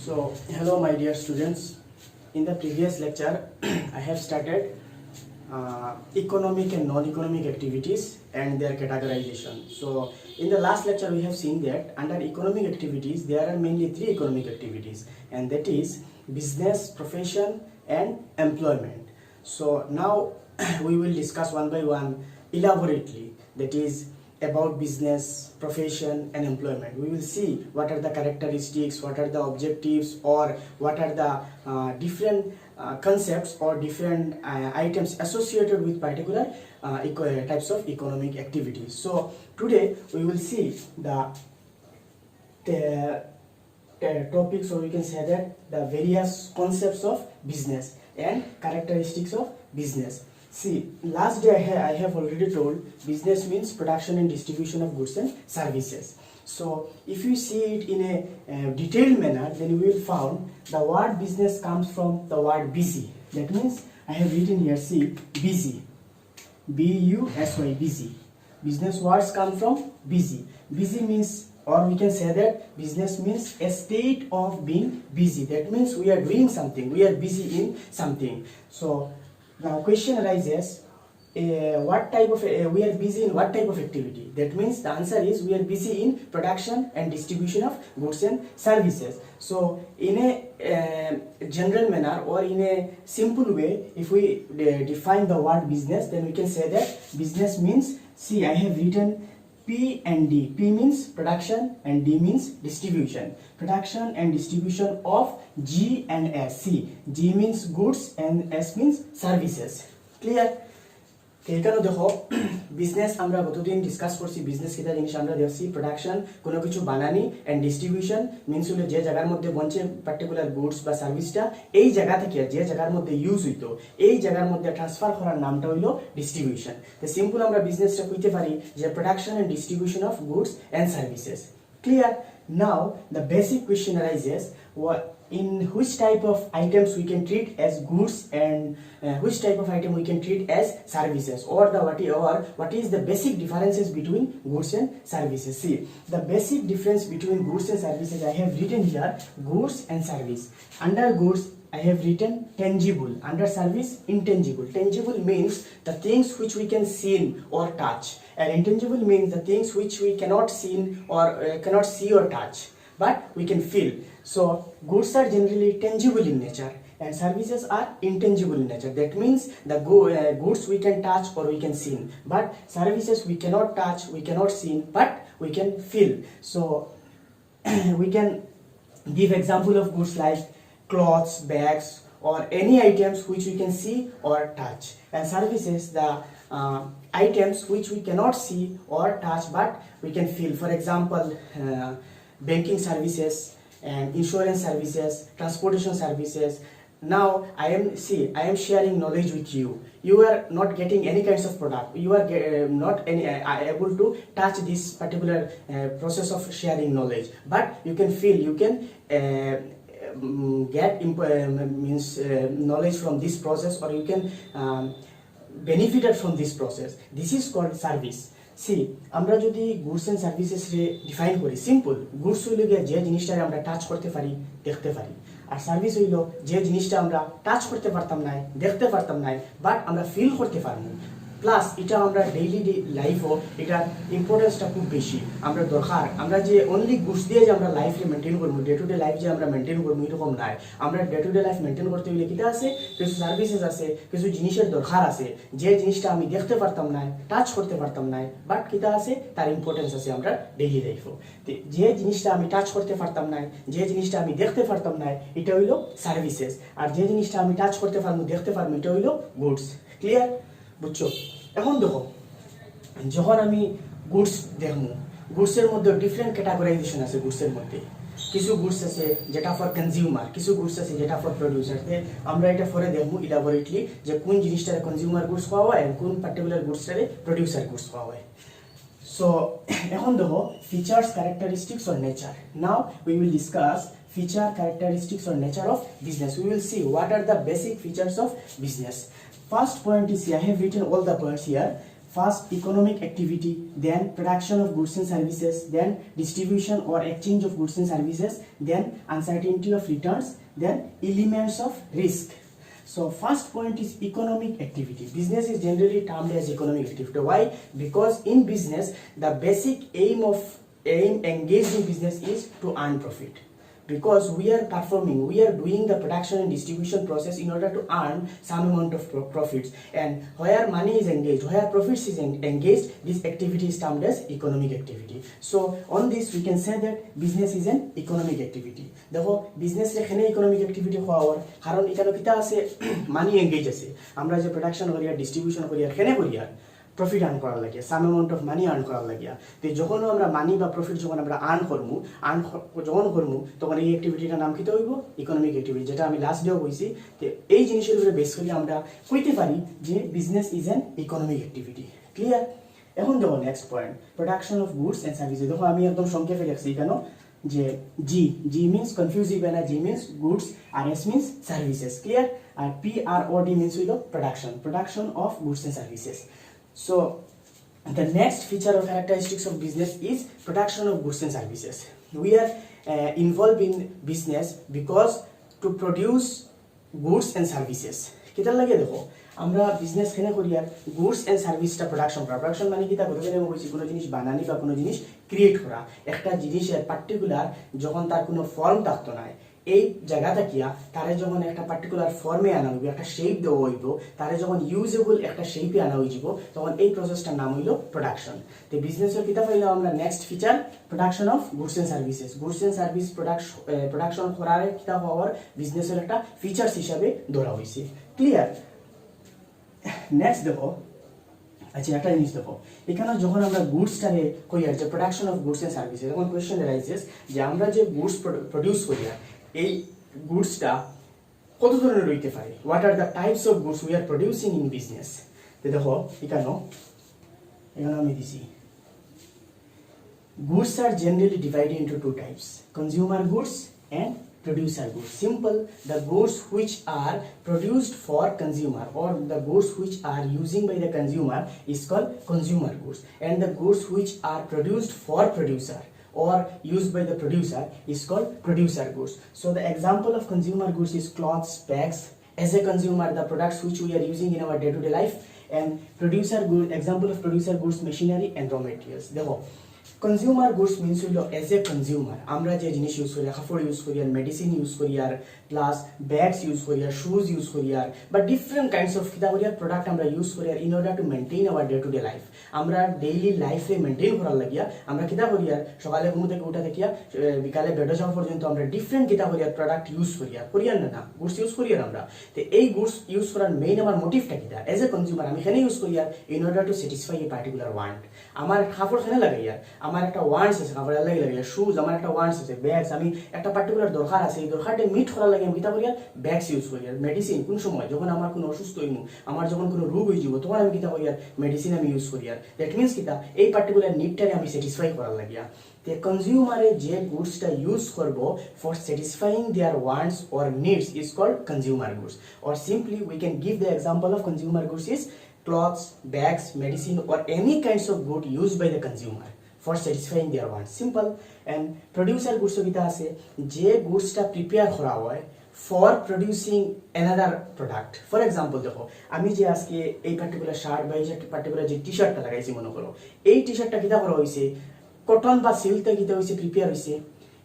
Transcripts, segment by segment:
So, hello my dear students. In the previous lecture, I have started economic and non-economic activities and their categorization. So, in the last lecture, we have seen that under economic activities, there are mainly three economic activities, and that is business, profession, and employment. So, now we will discuss one by one elaborately, that is about business, profession, and employment. We will see what are the characteristics, what are the objectives, or what are the different concepts or different items associated with particular types of economic activities. So today we will see the topics, or we can say that the various concepts of business and characteristics of business. See, last day I have already told business means production and distribution of goods and services. So if you see it in a detailed manner, then we will found the word business comes from the word busy. That means I have written here, see, busy, B-U-S-Y, busy. Business words come from busy. Busy means, or we can say that business means a state of being busy. That means we are doing something, we are busy in something. So now question arises, what type of we are busy in what type of activity? That means the answer is we are busy in production and distribution of goods and services. So in a general manner or in a simple way, if we define the word business, then we can say that business means, see, I have written P and D. P means production and D means distribution. Production and distribution of G and S. See, G means goods and S means services. Clear? এখানে দেখো business আমরা গতদিন discuss করছি business কিটা জিনিস আমরা দেখছি production কোনো কিছু বানানি এন্ড ডিস্ট্রিবিউশন মিন্স হলো যে জায়গার মধ্যে বঞ্চে পার্টিকুলার গুডস বা সার্ভিসটা এই জায়গা থেকে যে জায়গার মধ্যে ইউজ হইতো এই জায়গার মধ্যে ট্রান্সফার করার নামটা হইলো ডিস্ট্রিবিউশন। তো সিম্পল আমরা বিজনেসটা কইতে পারি যে production and distribution of goods and services. Clear? Now the basic question arises, in which type of items we can treat as goods and which type of item we can treat as services, or what is the basic differences between goods and services. See, the basic difference between goods and services I have written here, goods and service. Under goods I have written tangible, under service intangible. Tangible means the things which we can see or touch, and intangible means the things which we cannot see or cannot see or touch, but we can feel. So goods are generally tangible in nature and services are intangible in nature. That means the goods we can touch or we can see, but services we cannot touch, we cannot see, but we can feel. So we can give example of goods like clothes, bags, or any items which we can see or touch, and services the items which we cannot see or touch but we can feel. For example, banking services and insurance services, transportation services. Now I am sharing knowledge with you. You are not getting any kinds of product, you are not able to touch this particular process of sharing knowledge, but you can feel, you can get knowledge from this process, or you can benefited from this process. This is called service. See, আমরা যদি goods and services রে define করি, simple, goods হইল গিয়ে যে জিনিসটা আমরা touch করতে পারি, দেখতে পারি, আর সার্ভিস হইল যে জিনিসটা আমরা টাচ করতে পারতাম না, দেখতে পারতাম না, বাট আমরা ফিল করতে পারবো। প্লাস এটা আমরা ডেইলি লাইফও এটার ইম্পর্টেন্সটা খুব বেশি, আমরা দরকার। আমরা যে অনলি গুডস দিয়ে যে আমরা লাইফে মেনটেন করবো, ডে টু ডে লাইফ যে আমরা মেনটেন করবো এরকম নাই। আমরা day to day life maintain করতে হলে কিটা আছে, কিছু সার্ভিসেস আছে, কিছু জিনিসের দরকার আছে, যে জিনিসটা আমি দেখতে পারতাম না, টাচ করতে পারতাম না, বাট কিটা আছে, তার ইম্পর্টেন্স আছে আমরা ডেইলি লাইফও। যে জিনিসটা আমি টাচ করতে পারতাম না, যে জিনিসটা আমি দেখতে পারতাম না, এটা হইলো সার্ভিসেস, আর যে জিনিসটা আমি টাচ করতে পারবো, দেখতে পারবো, এটা হইলো গুডস। ক্লিয়ার? বুঝছো? এখন দেখো, যখন আমি গুডস দেখবো, গুডসের মধ্যে ডিফারেন্ট ক্যাটাগরাইজেশন আছে। গুডসের মধ্যে কিছু গুডস আছে যেটা ফর কনজিউমার, কিছু গুডস আছে যেটা ফর প্রডিউসার। আমরা এটা পরে দেখবো ইলাবোরেটলি যে কোন জিনিসটারে কনজিউমার গুডস পাওয়া হয় আর কোন পার্টিকুলার গুডসটারে প্রডিউসার গুডস পাওয়া হয়। সো এখন দেখো features, characteristics or nature. Now we will discuss feature, characteristics or nature of business. We will see what are the basic features of business. First point is, I have written all the points here. first economic activity, then production of goods and services, then distribution or exchange of goods and services, then uncertainty of returns, then elements of risk. So first point is economic activity. Business is generally termed as economic activity. Why? Because in business the basic aim engaged in business is to earn profit. Because we are doing the production and distribution process in order to earn some amount of profits, and where money is engaged, where profits is engaged, this activity is termed as economic activity. So on this we can say that business is an economic activity. দেখো business এখানে economic activity হওয়ার কারণ এখানে কিতা আছে মানি engage আছে, আমরা যে প্রোডাকশন করি আর ডিস্ট্রিবিউশন করি আর এখানে করি আর প্রফিট আর্ন করার লাগিয়া some amount of money earn করার লাগিয়া। তো যখন আমরা মানি বা প্রফিট যখন আমরা যখন করবো তখন এই অ্যাক্টিভিটিটার নাম কিতা হইব ইকোনমিক অ্যাক্টিভিটি, যেটা আমি লাস্ট ডেও কইছি। তো এই জিনিসের উপরে বেস করে আমরা কইতে পারি যে business is an economic activity. Clear? এখন দেখো next point, production of goods and services. দেখো আমি একদম সংক্ষেপে লিখছি কেন, যে জি মিন্স কনফিউজ হইবে না, জি মিন্স গুডস আর এস মিন্স সার্ভিসেস। ক্লিয়ার? আর PROD মিন্স হইল production of goods and services. So the next feature or characteristics of business is production of goods and services. We are involved in business because to produce goods and services. কিতার লাগে দেখো আমরা business কেন করি আর goods and সার্ভিসটা production মানে কিতা করতে আমি কইছি কোনো জিনিস বানানি বা কোনো জিনিস ক্রিয়েট করা। একটা জিনিসের পার্টিকুলার যখন তার কোনো ফর্ম থাকতো না, এই জায়গাটা কিয়া তারে যখন একটা পার্টিকুলার ফর্মে আনা হইব, একটা শেপ দেওয়া হইব, তারে যখন ইউজেবল একটা শেপে আনা হইব, তখন এই প্রসেসটার নাম হইল প্রোডাকশন। তো বিজনেসের কিতা পাইলাম আমরা next feature production of goods and services. Goods and service production করার কিতা হওয়ার বিজনেসের একটা ফিচার্স হিসাবে ধরা হয়েছে। ক্লিয়ার? নেক্সট দেখো, আচ্ছা একটা জিনিস দেখো, এখানে যখন আমরা গুডসটাকে কই আর যে production of goods and services, তখন কোয়েশ্চেন রাইজেস যে আমরা যে গুডস প্রডিউস করি এই গুডসটা কত ধরনের হইতে পারে, what are the types of goods we are producing in business. তো দেখো এখানে আমি দিছি goods are generally divided into two types, consumer goods and producer goods. Simple, the goods which are produced for consumer or the goods which are using by the consumer is called consumer goods, and the goods which are produced for producer or used by the producer is called producer goods. So the example of consumer goods is clothes, bags. As a consumer, the products which we are using in our day-to-day life, and producer good example of producer goods, machinery and raw materials. দেখো consumer goods means হইল as a consumer আমরা যে জিনিস use করি, কাপড় use করি আর medicine use করি আর plus bags use করি আর শুজ ইউজ করি আর বা ডিফারেন্ট কাইন্ডস অফ কিতা করি আর প্রোডাক্ট আমরা ইউজ করি আর in order to maintain our day to day life. আমরা ডেইলি লাইফে মেনটেন করার লাগিয়া আমরা কিতা করি আর সকালে ঘুম থেকে উঠা দেখিয়া বিকালে বেডে যাওয়া পর্যন্ত আমরা ডিফারেন্ট কিতা করি আর প্রোডাক্ট ইউজ করি আর না গুডস ইউজ করি আর আমরা। তো এই গুডস ইউজ করার মেইন আমার মোটিভটা কিতা, এজ এ কনজিউমার আমি এখানে ইউজ করি আর in order to satisfy a particular want. আমার কাপড় এখানে লাগাই আর আমার একটা ওয়ান্টস আছে, কাপড় লাগে শুজ আমার একটা ওয়ান্টস আছে, ব্যাগস আমি একটা পার্টিকুলার দরকার আছে, এই দরকারটা মিট করার লাগে আমি কিতা করি আর ব্যাগস ইউজ করি আর মেডিসিন কোন সময় যখন আমার কোনো অসুস্থ হইমু, আমার যখন কোনো রোগ হয়ে যাব তখন আমি কিতা করি আর মেডিসিন আমি ইউজ করি আর দ্যাট মিন্স কিতা এই পার্টিকুলার নিডটারে আমি স্যাটিসফাই করার লাগিয়া। তে কনজিউমারে যে গুডসটা ইউজ করব for satisfying their wants or needs is called consumer goods, or simply we can give the example of consumer goods is clothes, bags, medicine or any kinds of good used by the consumer for satisfying their wants. Simple. And producer goods কিতা আছে যে গুডসটা prepare করা হয় for producing another product. For example দেখো আমি যে আজকে এই পার্টিকুলার শার্ট বা এই যে পার্টিকুলার যে টি-শার্টটা লাগাইছি মনে করো, এই টি-শার্টটা কিতা করা হইছে কটন বা সিল্ক থেকে কিতা হইছে প্রিপেয়ার হইছে।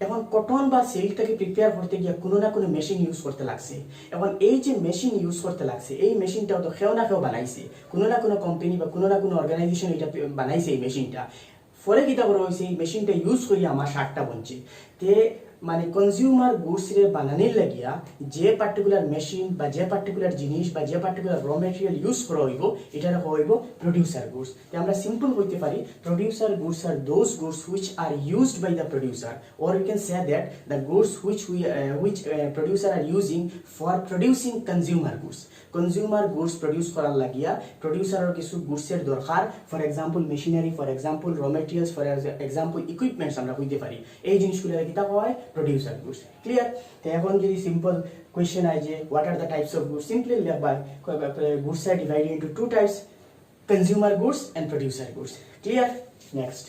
এখন কটন বা সিল্কটাকে প্রিপেয়ার করতে গিয়ে কোনো না কোনো মেশিন ইউজ করতে লাগছে। এখন এই যে মেশিন ইউজ করতে লাগছে এই মেশিনটাও তো কেউ না কেউ বানাইছে, কোনো না কোনো কোম্পানি বা কোনো না কোনো অর্গানাইজেশন এটা বানাইছে এই মেশিনটা। ফলে কিতা করা হয়েছে এই মেশিনটা ইউজ করি আমার শার্টটা বনছে। তে মানে কনজিউমার গুডস রে বানানির লাগিয়া যে পার্টিকুলার মেশিন বা যে পার্টিকুলার জিনিস বা যে পার্টিকুলার র মেটেরিয়াল ইউজ করা হইব এটার হইব প্রডিউসার গুডস। তো আমরা সিম্পল কইতে পারি producer goods are those goods which are used by the producer, or you can say that the goods which producer are using for producing consumer goods. Consumer goods produce করার লাগিয়া প্রডিউসারের কিছু গুডসের দরকার, for example machinery, for example raw materials, for example equipments আমরা কইতে পারি। এই জিনিসগুলো কিতা হয় প্রডিউসার গুডস। ক্লিয়ার? তো এখন যদি সিম্পল কোয়েশ্চেন আই যে what are the types of goods, simply লিখবা goods are divided into two types, consumer goods and producer goods. Clear? Next,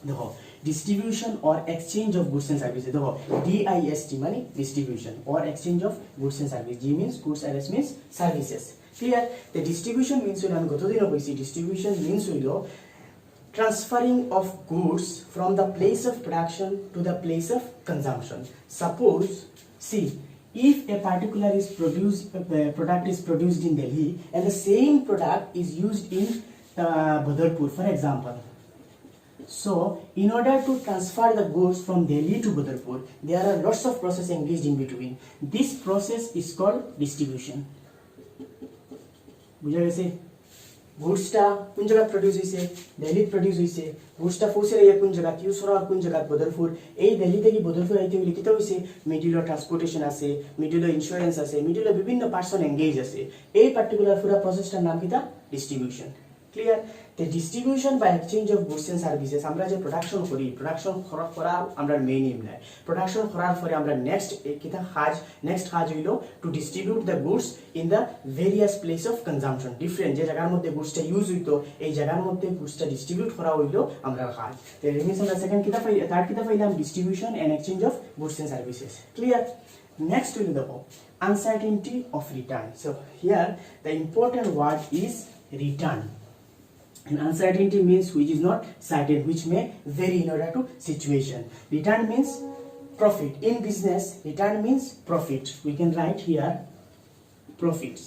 देखो distribution or exchange of goods and services. देखो DIST माने distribution or exchange of goods and services. G means goods and S means services. Clear? The distribution means হলো আমি গতদিনও কইছি distribution means হলো transferring of goods from the place of production to the place of consumption. Suppose, see, if a particular product is produced in Delhi and the same product is used in Badalpur, for example. So, in order to transfer the goods from Delhi to Badalpur, there are lots of processes engaged in between. This process is called distribution. বুঝা গেছে? গুডসটা কোন জায়গা produce হইছে? Delhi produce হইছে। গুডসটা পৌঁছে রে কোন জায়গা? ইউজ করা কোন জায়গা? বদরপুর। এই দিল্লি থেকে বদরপুর আইতে হইলে কিতা হইছে? মিডল ট্রান্সপোর্টেশন আছে, মিডল ইন্স্যুরেন্স আছে, মিডল বিভিন্ন পারসন এঙ্গেজ আছে। এই পার্টিকুলার পুরো প্রসেসটার নাম কিতা? Distribution. Clear? The distribution by exchange of goods and services আমরা যে প্রোডাকশন করি, প্রোডাকশন করা আমরা মেইন এম নাই। প্রোডাকশন করার পরে আমরা নেক্সট কাজ হইলো two distribute the goods in the various place of consumption. Different যে জায়গার মধ্যে গুডসটা ইউজ হইতো এই জায়গার মধ্যে গুডসটা ডিস্ট্রিবিউট করা হইলো আমরা কাজ। তো এর মিনস আমরা থার্ড কিতা পাইলাম distribution and exchange of goods and services. Clear? Next will the uncertainty of return. So here the important word is return. And uncertainty means which is not certain, which may vary in order to situation. Return means profit. In business, return means profit. We can write here profits.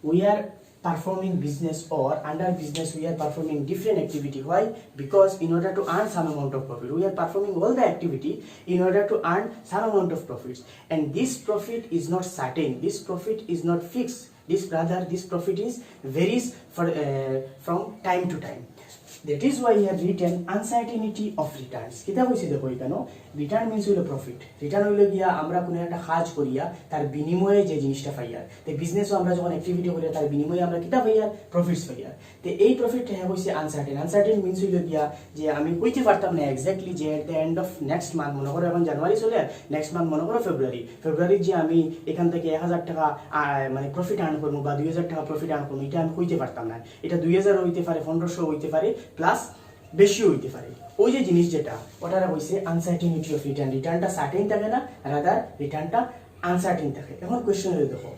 We are performing business, or under business we are performing different activity. Why? Because in order to earn some amount of profit, we are performing all the activity in order to earn some amount of profits. And this profit is not certain. This profit is not fixed. This profit is varies from time to time. That is why I have written uncertainty of returns. কিতা কইছি দেখো এখানে return means হলো profit. Return হইলো গিয়া আমরা কোনো একটা কাজ করিয়া তার বিনিময়ে যে জিনিসটা পাইয়া। তো বিজনেসও আমরা যখন অ্যাক্টিভিটি করিয়া তার বিনিময়ে আমরা কিতা পাইয়া? প্রফিটস পাইয়া। তো এই প্রফিটটা হ্যাঁ কইছে আনসার্টেন। আনসার্টেন মিন্স হইলো গিয়া যে আমি কইতে পারতাম না এক্স্যাক্টলি যে at the end of next month, মনে করো এখন জানুয়ারি চলে, নেক্সট মান্থ মনে করো ফেব্রুয়ারি যে আমি এখান থেকে 1000 টাকা মানে প্রফিট আর্ন করবো বা 2000 টাকা প্রফিট আর্ন করবো, এটা আমি কইতে পারতাম না। এটা 2000 হইতে পারে, 1500 হইতে পারে, প্লাস বেশিও হইতে পারে। ওই যে জিনিস যেটা ওটারা হইছে আনসার্টেনিটি অফ রিটার্ন। রিটার্নটা সার্টেন থাকে না, রাদার রিটার্নটা আনসার্টেন থাকে। এখন কোয়েশ্চন হলো দেখো,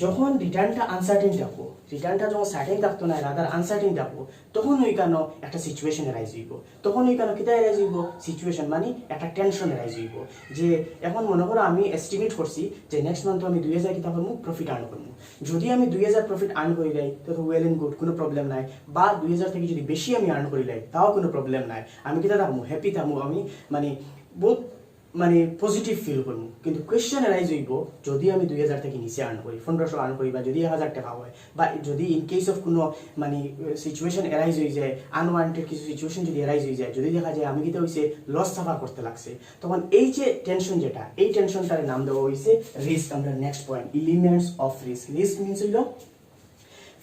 যখন রিটার্নটা আনসার্টেন থাকবো, রিটার্নটা যখন সার্টেন থাকতো না, রাদার আনসার্টেন থাকবো, তখন ওই কেন একটা সিচুয়েশন এরাইজ হইব। তখন ওই কেন কিতা এরাইজ হইব? সিচুয়েশন মানে একটা টেনশন এরাইজ হইব। যে এখন মনে করো আমি এস্টিমেট করছি যে নেক্সট মান্থ আমি 2000 কিতা করবো প্রফিট আর্ন করবো। যদি আমি 2000 প্রফিট আর্ন করি যাই তো ওয়েল এন্ড গুড, কোনো প্রবলেম নাই। বা 2000 থেকে যদি বেশি আমি আর্ন করি যাই তাও কোনো প্রবলেম নাই। আমি কিতা থাকবো? হ্যাপি থাকবো। আমি মানে বহুত মানে পজিটিভ ফিল করবো। কিন্তু কোয়েশ্চেন এরাইজ হইব যদি আমি 2000 থেকে নিচে আর্ন করি, 1500 আর্ন করি, বা যদি 1000 টাকা হয়, বা যদি ইন কেস অফ কোনো মানে সিচুয়েশন এরাইজ হয়ে যায়, আনওয়ান্টেড কিছু সিচুয়েশন যদি এরাইজ হয়ে যায়, যদি দেখা যায় আমি কিতা হইছে লস সাফার করতে লাগছে, তখন এই যে টেনশন যেটা, এই টেনশনটার নাম দেওয়া হয়েছে রিস্ক। আমরা next point, elements of risk. Risk means হইল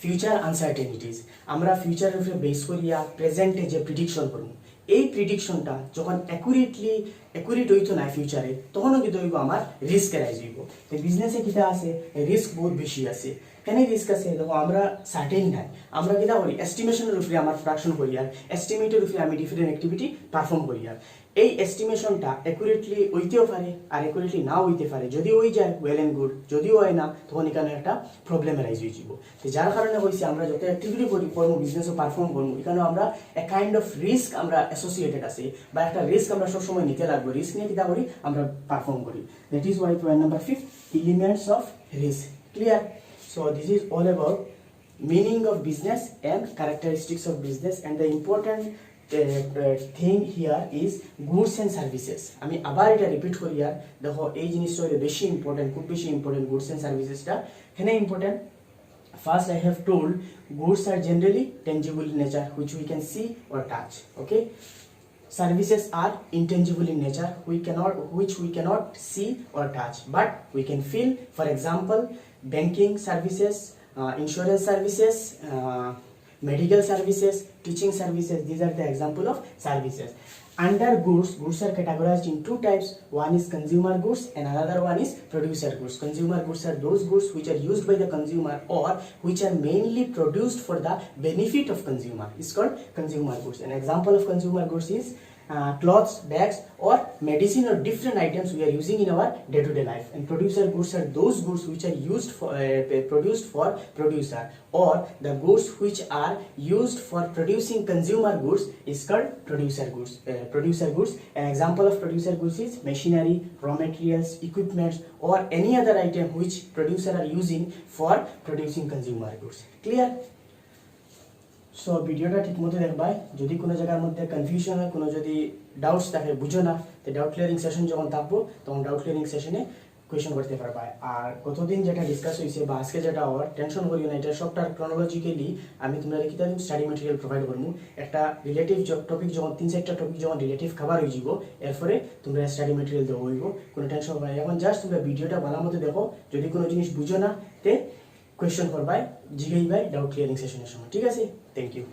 ফিউচার আনসার্টেনিটিস। আমরা ফিউচারের উপরে বেস করিয়া প্রেজেন্টে যে প্রিডিকশন করবো, এই প্রিডিকশনটা যখন অ্যাকুরেট হইতো না ফিউচারে, তখনও কিন্তু হইব আমার রিস্ক এরাইজ হইব। তো বিজনেসে কিতা আছে? রিস্ক বহুত বেশি আছে। কেন রিস্ক আছে? দেখো আমরা সার্টেন নাই, আমরা কিতা করি এস্টিমেশনের উপরে আমার প্রোডাকশন করি, আর এস্টিমেটের উপরে আমি ডিফারেন্ট অ্যাক্টিভিটি পারফর্ম করি। আর এই এস্টিমেশনটা অ্যাকুরেটলি হইতেও পারে আর অ্যাকুরেটলি নাও হইতে পারে। যদি হয়ে যায় ওয়েল এন্ড গুড, যদিও হয় না তখন এখানে একটা প্রবলেম এরাইজ হয়ে যাব। তো যার কারণে হয়েছে আমরা যত অ্যাক্টিভিটি করবো, বিজনেসও পারফর্ম করবো, এখানেও আমরা এ কাইন্ড অফ রিস্ক আমরা অ্যাসোসিয়েটেড আছে, বা একটা রিস্ক আমরা সবসময় নিতে লাগবো। রিস্ক নিয়ে কিতা করি? আমরা পারফর্ম করি। That is Y point number 5, elements of risk. Clear? So this is all about meaning of business and characteristics of business, and the important thing here is goods and services. আমি আবার এটা repeat করি। আর দেখো এই জিনিসটা হলো বেশি important, খুব বেশি ইম্পর্টেন্ট। গুডস এন্ড সার্ভিসেসটা এখানে important. First, I have told goods are generally tangible in nature, which we can see or touch. Okay. Services are intangible in nature, which we cannot see or touch, but we can feel. For example, banking services, insurance services, medical services, teaching services. These are the example of services. Under goods, goods are categorized in two types. One is consumer goods and another one is producer goods. Consumer goods are those goods which are used by the consumer or which are mainly produced for the benefit of consumer. It's called consumer goods. An example of consumer goods is clothes, bags or medicine or different items we are using in our day-to-day life. And producer goods are those goods which are used for produced for producer, or the goods which are used for producing consumer goods is called producer goods. Producer goods. An example of producer goods is machinery, raw materials, equipments or any other item which producer are using for producing consumer goods. Clear? So ভিডিওটা ঠিকমতো দেখবাই। যদি কোনো জায়গার মধ্যে confusion হয়, কোনো যদি doubts থাকে, বুঝো না, তো ডাউট ক্লিয়ারিং সেশন যখন থাকবো তখন ডাউট ক্লিয়ারিং সেশনে কোয়েশন করতে পারবা। আর কতদিন যেটা ডিসকাস হয়েছে বা আজকে যেটা হওয়ার, টেনশন করিও না, এটা সবটা ক্রনোলজিক্যালি আমি তোমরা লিখিতে দিন স্টাডি মেটেরিয়াল প্রোভাইড করবো। একটা রিলেটিভ টপিক যখন 3-4টা টপিক যখন রিলেটিভ খাবার হয়ে যাব, এরপরে তোমরা স্টাডি মেটেরিয়াল দেওয়া হইব, কোনো টেনশন হবে না। এখন জাস্ট তোমরা ভিডিওটা ভালো মতো দেখো, যদি কোনো জিনিস বুঝো না তে কোয়েশন করবাই, জিগাইবাই ডাউট ক্লিয়ারিং সেশনের সময়। ঠিক আছে? Thank you.